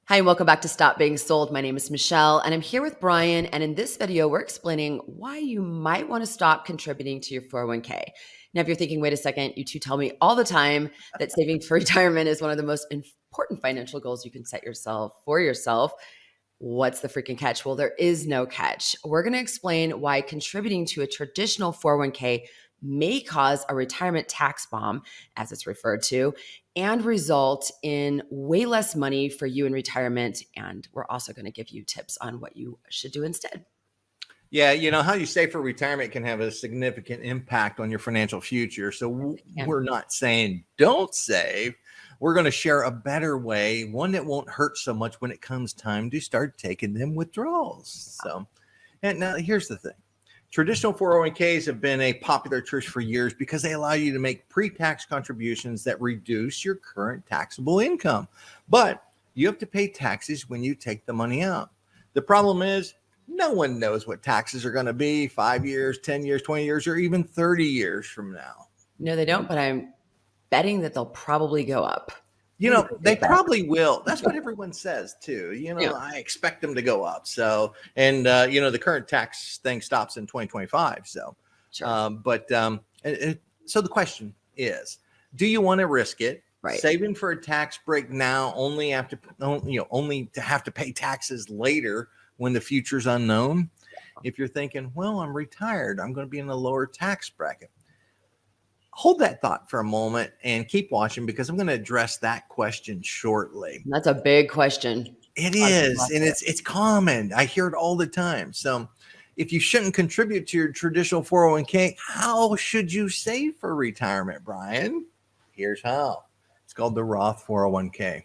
Hi, and welcome back to Stop Being Sold. My name is Michelle, and I'm here with Brian. And in this video, we're explaining why you might want to stop contributing to your 401k. Now, if you're thinking, wait a second, you two tell me all the time that saving for retirement is one of the most important financial goals you can set for yourself. What's the freaking catch? Well, there is no catch. We're going to explain why contributing to a traditional 401k may cause a retirement tax bomb, as it's referred to, and result in way less money for you in retirement. And we're also going to give you tips on what you should do instead. Yeah, how you save for retirement can have a significant impact on your financial future. So we're not saying don't save. We're going to share a better way, one that won't hurt so much when it comes time to start taking them withdrawals. And now here's the thing. Traditional 401ks have been a popular choice for years because they allow you to make pre-tax contributions that reduce your current taxable income. But you have to pay taxes when you take the money out. The problem is no one knows what taxes are going to be 5 years, 10 years, 20 years, or even 30 years from now. No, they don't, but I'm betting that they'll probably go up. They probably will. That's what everyone says too. I expect them to go up. So, and the current tax thing stops in 2025. So, Sure. So the question is, do you want to risk it? Right. Saving for a tax break now, only to have to pay taxes later when the future's unknown. If you're thinking, well, I'm retired, I'm going to be in a lower tax bracket. Hold that thought for a moment and keep watching because I'm going to address that question shortly. That's a big question. It is, and it's common. I hear it all the time. So if you shouldn't contribute to your traditional 401k, how should you save for retirement, Brian? Here's how. It's called the Roth 401k.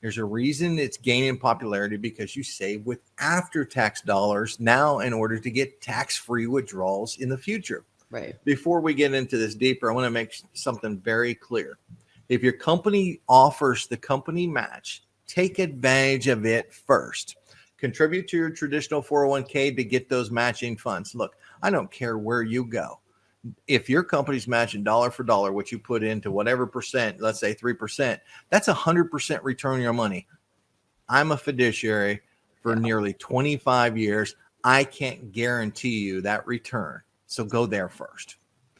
There's a reason it's gaining popularity because you save with after-tax dollars now in order to get tax-free withdrawals in the future. Right. Before we get into this deeper, I want to make something very clear. If your company offers the company match, take advantage of it first. Contribute to your traditional 401k to get those matching funds. Look, I don't care where you go. If your company's matching dollar for dollar what you put into whatever percent, let's say 3%, that's 100% return on your money. I'm a fiduciary for nearly 25 years. I can't guarantee you that return. So go there first.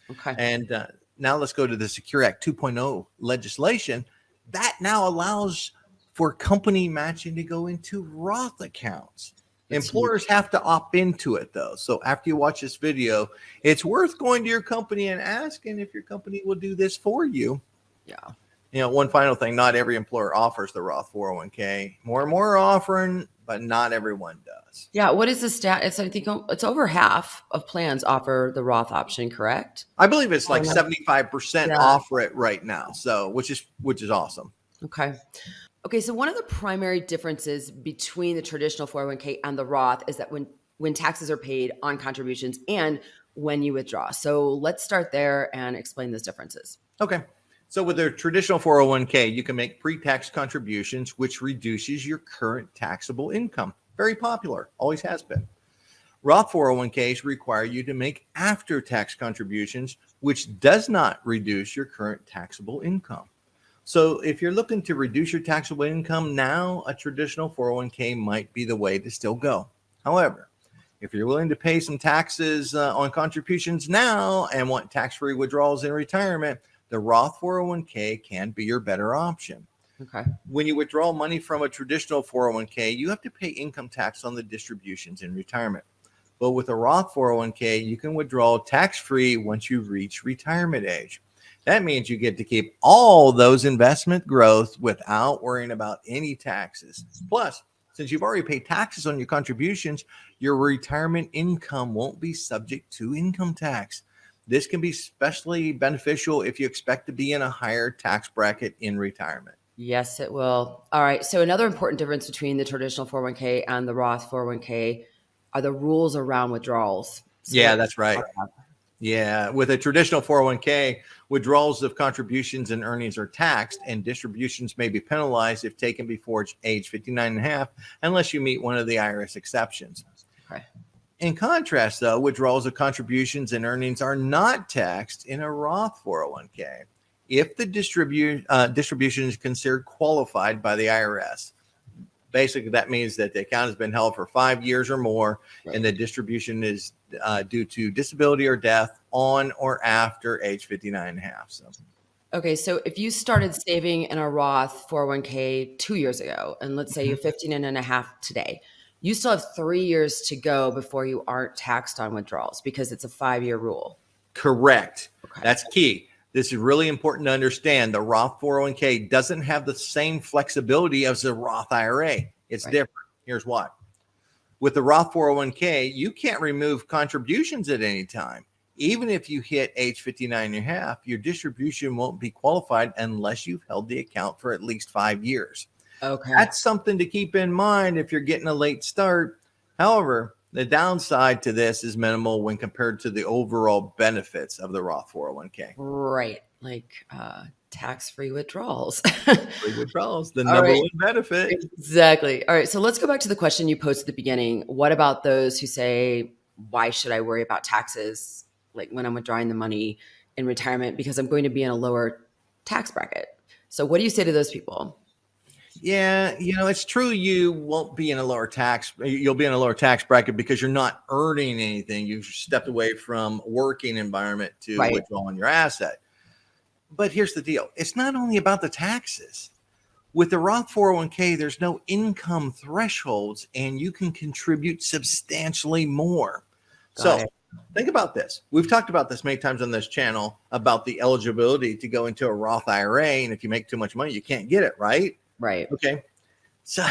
Okay. And now let's go to the Secure Act 2.0 legislation. That now allows for company matching to go into Roth accounts. Employers have to opt into it, though. So after you watch this video, it's worth going to your company and asking if your company will do this for you. Yeah. One final thing, not every employer offers the Roth 401k. More and more are offering, but not everyone does. Yeah. What is the stat? I think it's over half of plans offer the Roth option, correct? I believe it's like 75% offer it right now. So, which is awesome. Okay. So one of the primary differences between the traditional 401k and the Roth is that when taxes are paid on contributions and when you withdraw. So let's start there and explain those differences. Okay. So with a traditional 401k, you can make pre-tax contributions, which reduces your current taxable income. Very popular, always has been. Roth 401ks require you to make after-tax contributions, which does not reduce your current taxable income. So if you're looking to reduce your taxable income now, a traditional 401k might be the way to still go. However, if you're willing to pay some taxes on contributions now and want tax-free withdrawals in retirement, the Roth 401k can be your better option. Okay. When you withdraw money from a traditional 401k, you have to pay income tax on the distributions in retirement. But with a Roth 401k, you can withdraw tax-free once you reach retirement age. That means you get to keep all those investment growth without worrying about any taxes. Plus, since you've already paid taxes on your contributions, your retirement income won't be subject to income tax. This can be especially beneficial if you expect to be in a higher tax bracket in retirement. Yes, it will. All right. So another important difference between the traditional 401k and the Roth 401k are the rules around withdrawals. So that's right. Yeah. With a traditional 401k, withdrawals of contributions and earnings are taxed, and distributions may be penalized if taken before age 59 and a half, unless you meet one of the IRS exceptions. Okay. In contrast, though, withdrawals of contributions and earnings are not taxed in a Roth 401k if the distribution is considered qualified by the IRS. Basically, that means that the account has been held for 5 years or more, Right. and the distribution is due to disability or death on or after age 59 and a half. So, Okay, so if you started saving in a Roth 401k 2 years ago, and let's say you're 15 and a half today, you still have 3 years to go before you aren't taxed on withdrawals because it's a 5-year rule. correct. Okay. That's key. This is really important to understand. The Roth 401k doesn't have the same flexibility as the Roth IRA. It's Right. different. Here's why. With the Roth 401k, you can't remove contributions at any time. Even if you hit age 59 and a half, your distribution won't be qualified unless you've held the account for at least 5 years. Okay. That's something to keep in mind if you're getting a late start. However, the downside to this is minimal when compared to the overall benefits of the Roth 401k. Right. Like tax-free withdrawals. Free withdrawals, the All number right. one benefit. Exactly. All right. So let's go back to the question you posed at the beginning. What about those who say, why should I worry about taxes like when I'm withdrawing the money in retirement because I'm going to be in a lower tax bracket? So what do you say to those people? Yeah, it's true. You won't be in a lower tax. You'll be in a lower tax bracket because you're not earning anything. You've stepped away from working environment to Right. withdraw on your asset. But here's the deal. It's not only about the taxes. With the Roth 401k, there's no income thresholds and you can contribute substantially more. Got So it. think about this. We've talked about this many times on this channel about the eligibility to go into a Roth IRA. And if you make too much money, you can't get it, right? Right. Okay. So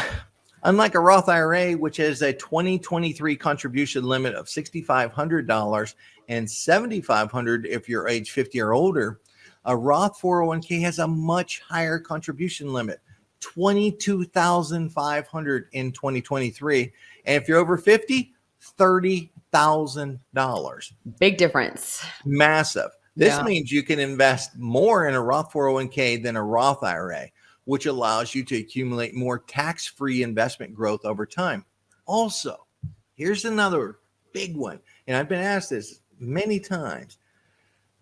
unlike a Roth IRA, which has a 2023 contribution limit of $6,500 and $7,500 if you're age 50 or older, a Roth 401k has a much higher contribution limit, $22,500 in 2023. And if you're over 50, $30,000. Big difference. Massive. This Yeah. means you can invest more in a Roth 401k than a Roth IRA, which allows you to accumulate more tax-free investment growth over time. Also, here's another big one. And I've been asked this many times.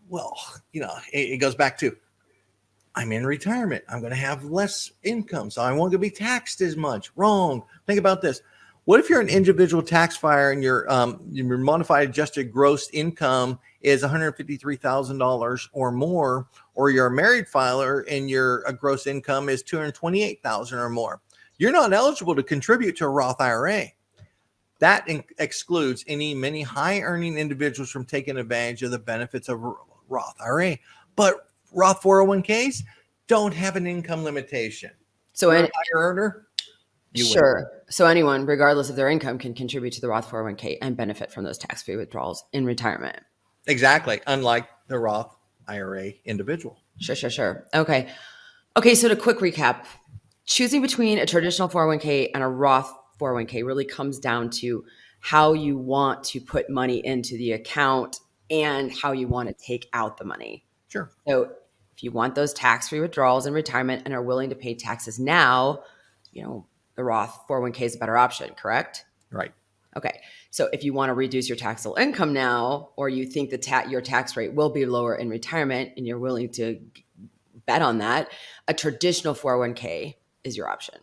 Well, it goes back to, I'm in retirement. I'm going to have less income, so I won't be taxed as much. Wrong. Think about this. What if you're an individual tax filer and your modified adjusted gross income is $153,000 or more, or you're a married filer and your gross income is $228,000 or more? You're not eligible to contribute to a Roth IRA. That excludes many high-earning individuals from taking advantage of the benefits of Roth IRA. But Roth 401ks don't have an income limitation. So You're a higher earner. Sure. So anyone, regardless of their income, can contribute to the Roth 401k and benefit from those tax-free withdrawals in retirement. Exactly. Unlike the Roth IRA individual. Sure. Okay. So to quick recap, choosing between a traditional 401k and a Roth 401k really comes down to how you want to put money into the account and how you want to take out the money. Sure. So if you want those tax-free withdrawals in retirement and are willing to pay taxes now, the Roth 401k is a better option, correct? Right. Okay. So if you want to reduce your taxable income now, or you think your tax rate will be lower in retirement and you're willing to bet on that, a traditional 401k is your option.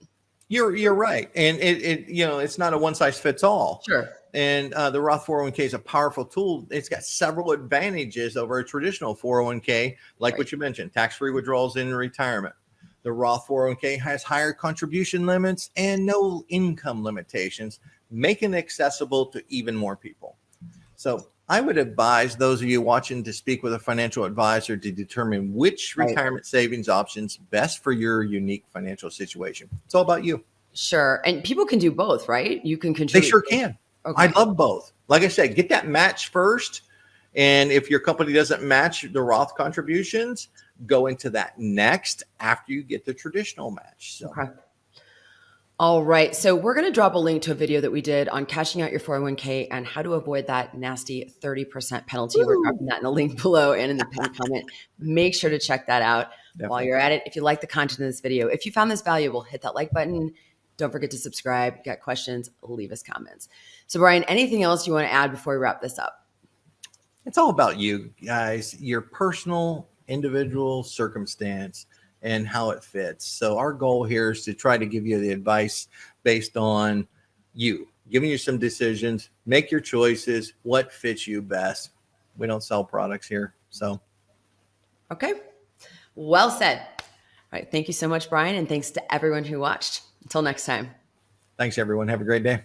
You're right. And it's not a one size fits all. Sure. And the Roth 401k is a powerful tool. It's got several advantages over a traditional 401k, like what you mentioned, tax-free withdrawals in retirement. The Roth 401k has higher contribution limits and no income limitations, making it accessible to even more people. So I would advise those of you watching to speak with a financial advisor to determine which retirement savings options best for your unique financial situation. It's all about you. Sure. And people can do both, right? You can contribute. They sure can. Okay. I love both. Like I said, get that match first. And if your company doesn't match the Roth contributions, go into that next after you get the traditional match. So. Okay. All right. So we're going to drop a link to a video that we did on cashing out your 401k and how to avoid that nasty 30% penalty. Woo! We're dropping that in the link below and in the pinned comment. Make sure to check that out. Definitely. While you're at it. If you like the content of this video, if you found this valuable, hit that like button. Don't forget to subscribe. Got questions, leave us comments. So Brian, anything else you want to add before we wrap this up? It's all about you guys, your personal, individual circumstance and how it fits. So our goal here is to try to give you the advice based on you, giving you some decisions. Make your choices. What fits you best? We don't sell products here. So. Okay. Well said. All right. Thank you so much, Brian. And thanks to everyone who watched. Until next time. Thanks, everyone. Have a great day.